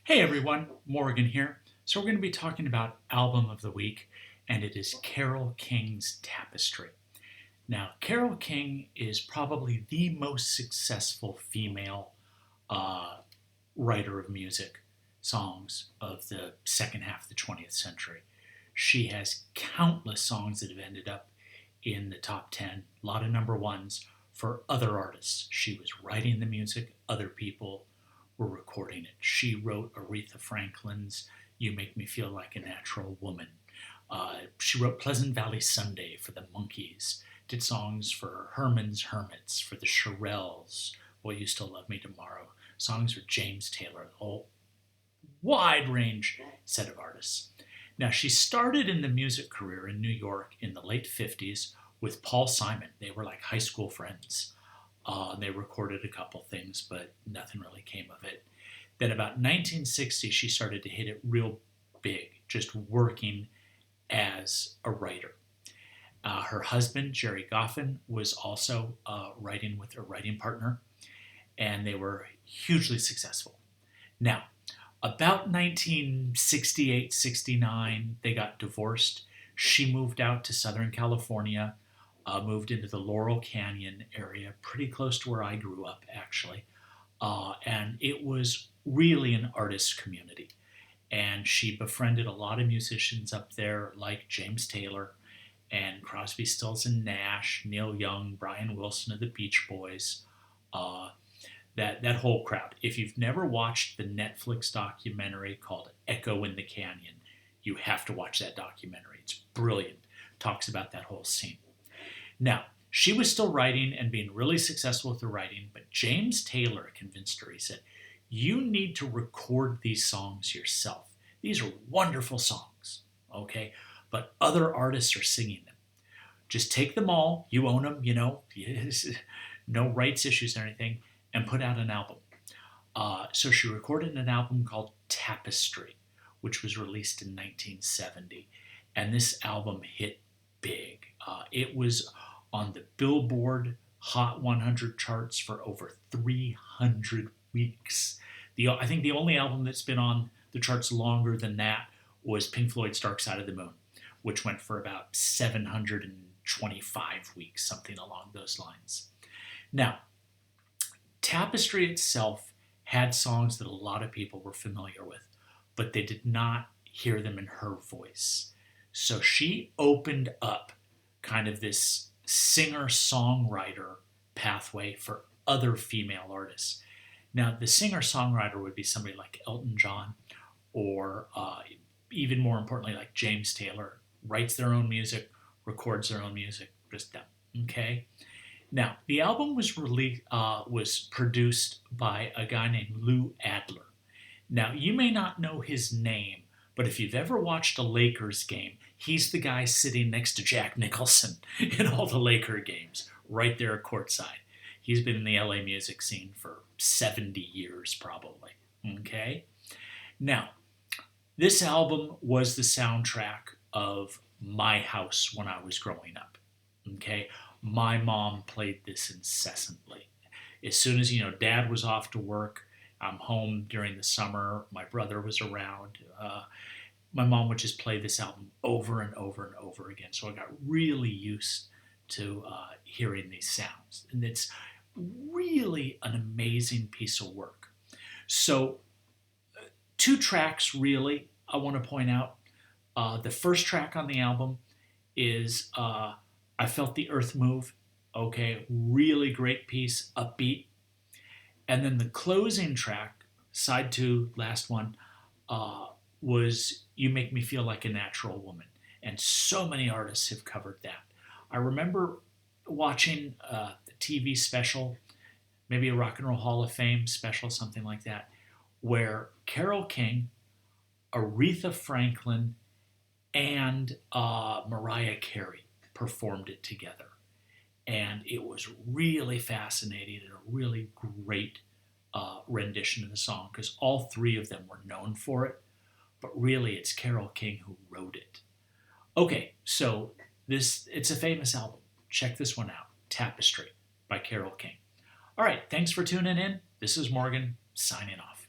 Hey everyone, Morgan here. So we're going to be talking about Album of the Week, and it is Carole King's Tapestry. Now, Carole King is probably the most successful female uh, writer of music songs of the second half of the 20th century. She has countless songs that have ended up in the top 10, a lot of number ones for other artists. She was writing the music, other people were recording it. She wrote Aretha Franklin's You Make Me Feel Like a Natural Woman. She wrote Pleasant Valley Sunday for the Monkees, did songs for Herman's Hermits, for the Shirelles, Boy You Still Love Me Tomorrow, songs for James Taylor, a whole wide range set of artists. Now, she started in the music career in New York in the late 50s with Paul Simon. They were like high school friends. They recorded a couple things, but nothing really came of it. Then, about 1960, she started to hit it real big, just working as a writer. Her husband, Jerry Goffin, was also writing with a writing partner, and they were hugely successful. Now, about 1968, 69, they got divorced. She moved out to Southern California, moved into the Laurel Canyon area, pretty close to where I grew up, actually. And it was really an artist community. And she befriended a lot of musicians up there, like James Taylor and Crosby, Stills and Nash, Neil Young, Brian Wilson of the Beach Boys. Uh, that whole crowd. If you've never watched the Netflix documentary called Echo in the Canyon, you have to watch that documentary. It's brilliant. Talks about that whole scene. Now, she was still writing and being really successful with the writing, but James Taylor convinced her. He said, "You need to record these songs yourself. These are wonderful songs, okay? But other artists are singing them. Just take them all, you own them, no rights issues or anything, and put out an album." So she recorded an album called Tapestry, which was released in 1970. And this album hit big. It was on the Billboard Hot 100 charts for over 300 weeks. I think the only album that's been on the charts longer than that was Pink Floyd's Dark Side of the Moon, which went for about 725 weeks, something along those lines. Now, Tapestry itself had songs that a lot of people were familiar with, but they did not hear them in her voice. So she opened up kind of this singer-songwriter pathway for other female artists. Now, the singer-songwriter would be somebody like Elton John, or even more importantly, like James Taylor, writes their own music, records their own music, just them. Okay. Now, the album was produced by a guy named Lou Adler. Now, you may not know his name, but if you've ever watched a Lakers game, he's the guy sitting next to Jack Nicholson in all the Laker games, right there courtside. He's been in the LA music scene for 70 years, probably. Okay? Now, this album was the soundtrack of my house when I was growing up. Okay? My mom played this incessantly. As soon as, dad was off to work, I'm home during the summer, my brother was around. My mom would just play this album over and over and over again. So I got really used to hearing these sounds. And it's really an amazing piece of work. So, two tracks really I want to point out. The first track on the album is I Felt the Earth Move. Okay, really great piece, upbeat. And then the closing track, side two, last one, was You Make Me Feel Like a Natural Woman. And so many artists have covered that. I remember watching a TV special, maybe a Rock and Roll Hall of Fame special, something like that, where Carole King, Aretha Franklin, and Mariah Carey performed it together. And it was really fascinating and a really great rendition of the song because all three of them were known for it, but really it's Carole King who wrote it. Okay, so it's a famous album. Check this one out, Tapestry by Carole King. All right, thanks for tuning in. This is Morgan signing off.